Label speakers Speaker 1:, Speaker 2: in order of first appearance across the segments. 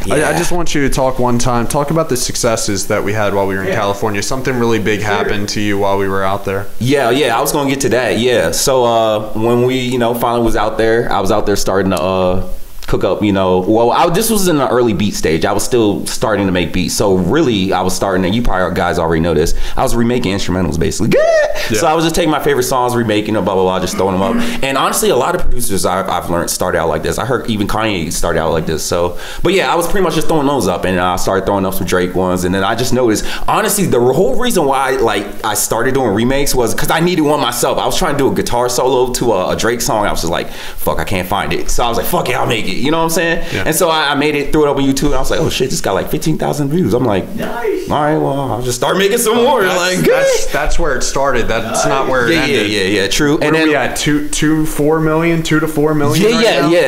Speaker 1: I just want you to talk about the successes that we had while we were in California. Something really big happened to you while we were out there.
Speaker 2: Yeah, I was gonna get to that. Yeah, so when we finally was out there, I was out there starting to cook up, this was in the early beat stage. I was still starting to make beats. So really, I was starting, and you probably guys already know this, I was remaking instrumentals basically. Yeah. So I was just taking my favorite songs, remaking them, blah, blah, blah, just throwing them up. And honestly, a lot of producers I've learned started out like this. I heard even Kanye started out like this. So, but yeah, I was pretty much just throwing those up, and I started throwing up some Drake ones. And then I just noticed, honestly, the whole reason why I started doing remakes was because I needed one myself. I was trying to do a guitar solo to a Drake song. I was just like, fuck, I can't find it. So I was like, fuck it, I'll make it. You know what I'm saying? Yeah. And so I made it, threw it up on YouTube, and I was like, oh shit, this got like 15,000 views. I'm like, nice. All right, well, I'll just start making some more.
Speaker 1: That's where it started. That's not where it ended.
Speaker 2: Yeah, true.
Speaker 1: And then we had 2 to 4 million. Yeah.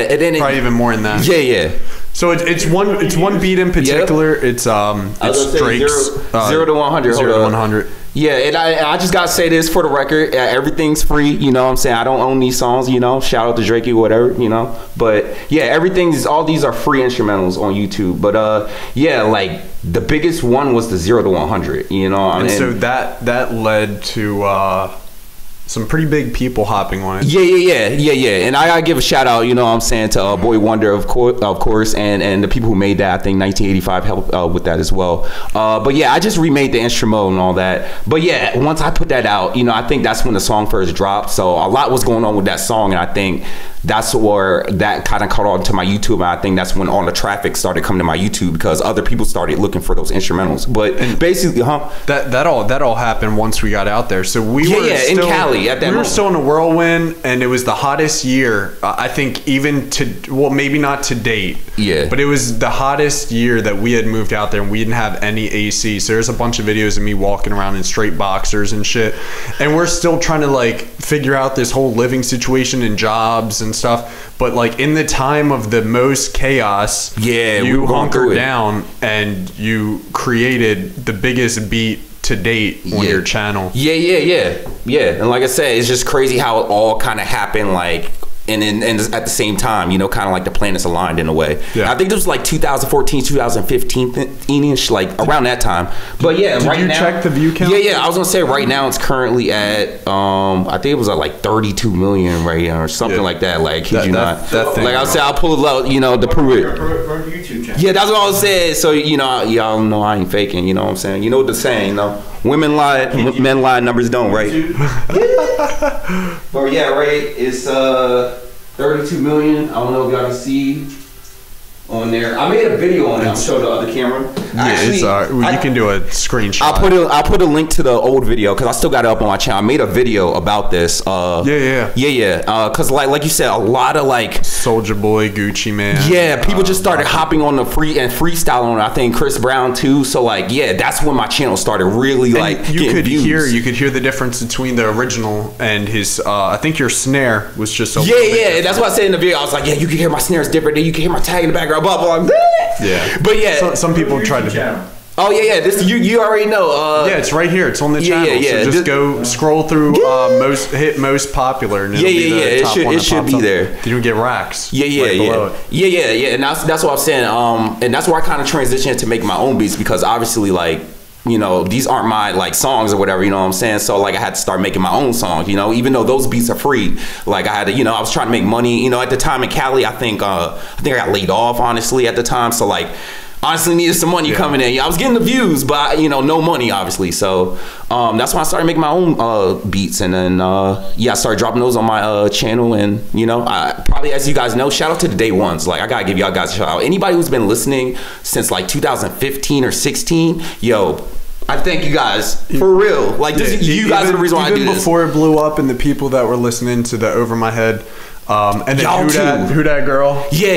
Speaker 1: And then probably even more than that.
Speaker 2: Yeah.
Speaker 1: So it's one beat in particular. Yep. It's Drake's
Speaker 2: 0 to 100.
Speaker 1: 0 to 100.
Speaker 2: Yeah, and I just gotta say this for the record. Everything's free, you know what I'm saying? I don't own these songs, Shout out to Drake or whatever, But yeah, all these are free instrumentals on YouTube. But like the biggest one was the 0 to 100,
Speaker 1: And so that led to some pretty big people hopping on it.
Speaker 2: Yeah. And I gotta give a shout out, to Boy Wonder, of course, and the people who made that. I think 1985 helped with that as well. But yeah, I just remade the instrumental and all that. But yeah, once I put that out, I think that's when the song first dropped. So a lot was going on with that song, and I think that's where that kind of caught on to my YouTube. And I think that's when all the traffic started coming to my YouTube because other people started looking for those instrumentals. But basically,
Speaker 1: that all happened once we got out there. So we were
Speaker 2: in Cali. At that
Speaker 1: we were still in a whirlwind, and it was the hottest year. I think maybe not to date. Yeah. But it was the hottest year that we had moved out there, and we didn't have any AC. So there's a bunch of videos of me walking around in straight boxers and shit. And we're still trying to figure out this whole living situation and jobs and stuff. But in the time of the most chaos, you hunkered down and you created the biggest beat to date on your channel.
Speaker 2: Yeah. And like I said, it's just crazy how it all kind of happened, and at the same time, kind of like the planets aligned in a way. Yeah. I think this was 2014, 2015-ish, around that time. But yeah,
Speaker 1: did you check the view count?
Speaker 2: Yeah. I was gonna say right now it's currently at I think it was at 32 million right now or something like that. Kid you not? That thing, I'll say I'll pull it out, to prove it. YouTube channel. Yeah, that's what I was saying. So y'all know I ain't faking. You know what I'm saying? You know what the saying, women lie, men lie, numbers don't, right? But yeah, right. It's 32 million. I don't know if y'all can see on there. I made a video on it. I'll show the other camera.
Speaker 1: Actually, you can do a screenshot.
Speaker 2: I'll put a link to the old video because I still got it up on my channel. I made a video about this. Because like you said, a lot of
Speaker 1: Soulja Boy, Gucci Mane.
Speaker 2: Yeah, people just started hopping on the freestyle on it. I think Chris Brown too. So that's when my channel started really
Speaker 1: you could hear the difference between the original and his. I think your snare was just
Speaker 2: that's what I said in the video. I was like, you can hear my snare is different. Then you can hear my tag in the background. Blah blah.
Speaker 1: Yeah,
Speaker 2: but yeah,
Speaker 1: some people tried to.
Speaker 2: Oh yeah. This you already know.
Speaker 1: Yeah, it's right here. It's on the channel. So just go scroll through most popular. And
Speaker 2: it should be there.
Speaker 1: You get racks.
Speaker 2: Yeah. And that's what I'm saying. And that's where I kind of transitioned to make my own beats because obviously these aren't my songs or whatever, you know what I'm saying? So I had to start making my own songs, even though those beats are free. I had to, I was trying to make money, at the time in Cali. I think I got laid off honestly at the time. So honestly needed some money coming in. I was getting the views, but no money obviously. So that's when I started making my own beats, and then I started dropping those on my channel. And I probably, as you guys know, shout out to the day ones. I gotta give y'all guys a shout out. Anybody who's been listening since 2015 or 16, I thank you guys for real. You guys are the reason why I do this.
Speaker 1: Even before it blew up, and the people that were listening to the Over My Head. And then who that girl?
Speaker 2: Yeah.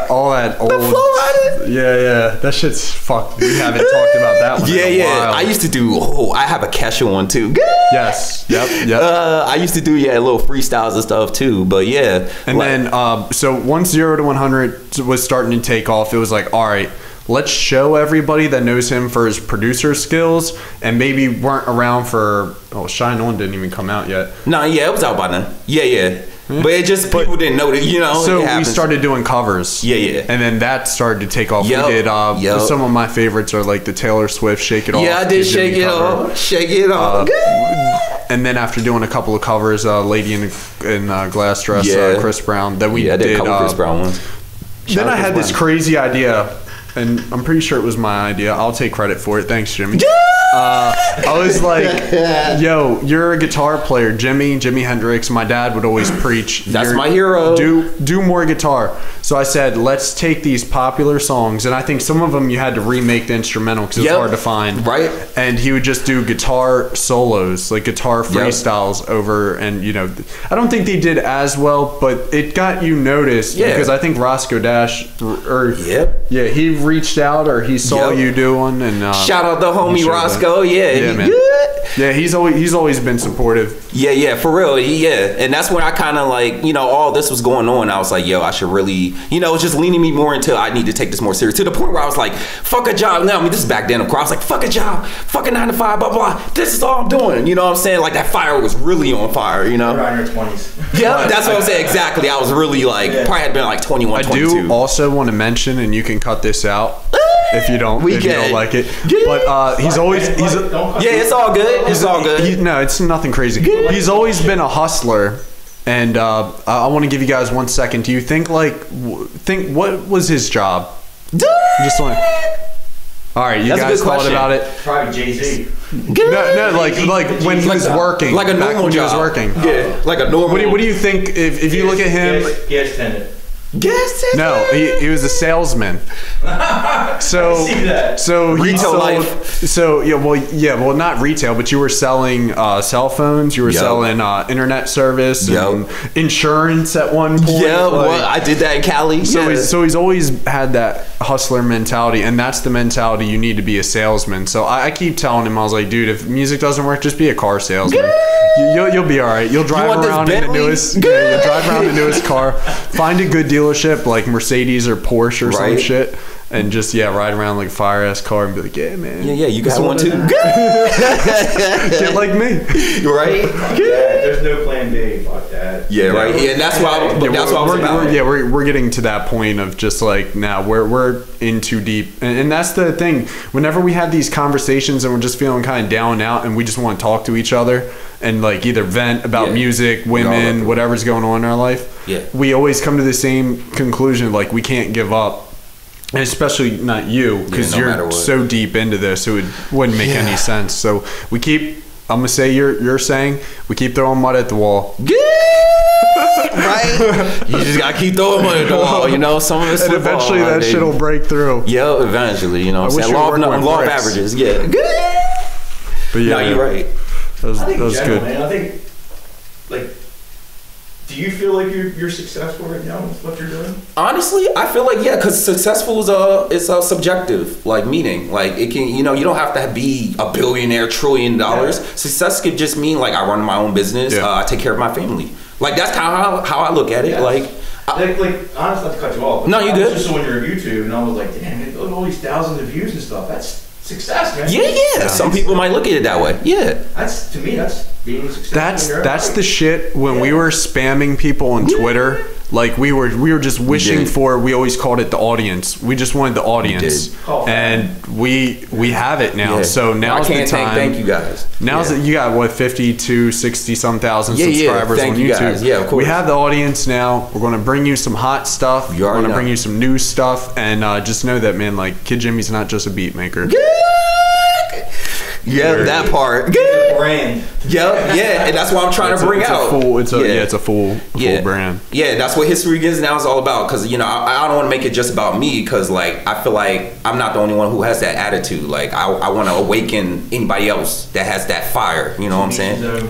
Speaker 1: All that old. The flow on it. Yeah. That shit's fucked. We haven't talked about that one. In a while.
Speaker 2: I used to do. I have a Kesha one too.
Speaker 1: Yes. Yep.
Speaker 2: I used to do little freestyles and stuff too. But yeah.
Speaker 1: And then so once 0 to 100 was starting to take off, it was all right. Let's show everybody that knows him for his producer skills and maybe weren't around for. Shine On didn't even come out yet.
Speaker 2: No, it was out by then. Yeah. But it just people didn't know that, you know.
Speaker 1: So we started doing covers.
Speaker 2: Yeah.
Speaker 1: And then that started to take off. We did some of my favorites are like the Taylor Swift "Shake It Off."
Speaker 2: Yeah, I did "Shake It Off." Shake It Off.
Speaker 1: And then after doing a couple of covers, "Lady in Glass Dress," Chris Brown. Then we did
Speaker 2: a couple Chris Brown ones.
Speaker 1: Then I had this crazy idea, and I'm pretty sure it was my idea. I'll take credit for it. Thanks, Jimmy. I was like, yo, you're a guitar player. Jimi Hendrix. My dad would always preach.
Speaker 2: That's my hero.
Speaker 1: Do more guitar. So I said, let's take these popular songs, and I think some of them you had to remake the instrumental because it's hard to find.
Speaker 2: Right.
Speaker 1: And he would just do guitar solos, like guitar freestyles over, and you know, I don't think they did as well, but it got you noticed because I think Roscoe Dash, he reached out or he saw you doing, and
Speaker 2: shout out the homie Roscoe.
Speaker 1: Man. Yeah, he's always been supportive.
Speaker 2: Yeah, for real. And that's when I kind of like, you know, all this was going on. I was like, yo, I should really, you know, it's just leaning me more into I need to take this more serious, to the point where I was like, fuck a job. No, I mean, this is back then, of course. I was like, fuck a job, fucking 9 to 5, blah, blah. This is all I'm doing. You know what I'm saying? Like that fire was really on fire, you know?
Speaker 3: Around your 20s.
Speaker 2: Yeah, that's what I'm saying. Exactly. I was really like, probably had been like 21, 22.
Speaker 1: I do also want to mention, and you can cut this out if you don't like it. But it's all good.
Speaker 2: It's all good.
Speaker 1: No, it's nothing crazy. He's always been a hustler, and I want to give you guys 1 second. Do you think what was his job? Just like, all right, you guys thought about it.
Speaker 3: Probably Jay-Z.
Speaker 1: No, like when he was working,
Speaker 2: like a normal job.
Speaker 1: He was working.
Speaker 2: Yeah, like a normal.
Speaker 1: What do you think if you look at him?
Speaker 3: Gas attendant.
Speaker 1: No, he was a salesman. So
Speaker 3: I see that.
Speaker 1: So
Speaker 2: retail life.
Speaker 1: So well, not retail, but you were selling cell phones. You were selling internet service and insurance at one point.
Speaker 2: Yeah, well, I did that in Cali.
Speaker 1: So he's always had that hustler mentality, and that's the mentality you need to be a salesman. So I keep telling him, I was like, dude, if music doesn't work, just be a car salesman. You'll be all right. You'll drive around in the newest. You'll drive around the newest car. Find a good dealership like Mercedes or Porsche or some shit, and just ride around like a fire ass car and be like, yeah, man.
Speaker 2: Yeah, you got one too.
Speaker 1: Get like me,
Speaker 2: right?
Speaker 3: There's no plan B. Fuck that.
Speaker 2: Yeah, right. Yeah, and that's why. That's what I was about.
Speaker 1: We're getting to that point of just like now we're in too deep, and that's the thing. Whenever we have these conversations and we're just feeling kind of down and out, and we just want to talk to each other and like either vent about music, women, whatever's going on in our life.
Speaker 2: Yeah,
Speaker 1: we always come to the same conclusion: like we can't give up. And especially not you, because you're so deep into this, it wouldn't make any sense. So we keep. I'm gonna say you're saying we keep throwing mud at the wall.
Speaker 2: Right? You just gotta keep throwing mud at the wall. You know, some of it's
Speaker 1: and eventually that shit will break through.
Speaker 2: Yeah, eventually. You know, what I'm saying law of averages. Yeah.
Speaker 1: But
Speaker 2: no, you're right.
Speaker 1: That was good.
Speaker 3: Man, I think like. Do you feel like you're successful right now with what you're doing?
Speaker 2: Honestly, I feel like because successful is a subjective meaning. Like it can, you know, you don't have to be a billionaire, $1 trillion. Success could just mean like I run my own business, I take care of my family. Like that's kind of how I look at it. Like
Speaker 3: honestly, not to cut you off.
Speaker 2: No, you good.
Speaker 3: Just on your YouTube, and I was like, damn, look at all these thousands of views and stuff. That's success, man.
Speaker 2: Yeah. Some people might look at it that way. Yeah.
Speaker 3: That's to me. That's being successful.
Speaker 1: That's the shit. When we were spamming people on Twitter, like we were just wishing for. We always called it the audience. We just wanted the audience, and we have it now. So now's the time.
Speaker 2: Thank you guys.
Speaker 1: Now's you got what 50 to 60 some thousand subscribers on YouTube.
Speaker 2: Guys. Yeah, of course.
Speaker 1: We have the audience now. We're gonna bring you some hot stuff. We're gonna bring you some new stuff, and just know that, man. Like Kid Jimi's not just a beat maker.
Speaker 2: Yeah, that part.
Speaker 3: Brand.
Speaker 2: Yeah, and that's what I'm trying to bring out.
Speaker 1: It's a full brand.
Speaker 2: Yeah, that's what History Begins Now is all about. Because you know, I don't want to make it just about me. Because like I feel like I'm not the only one who has that attitude. Like I want to awaken anybody else that has that fire. You know what I'm saying?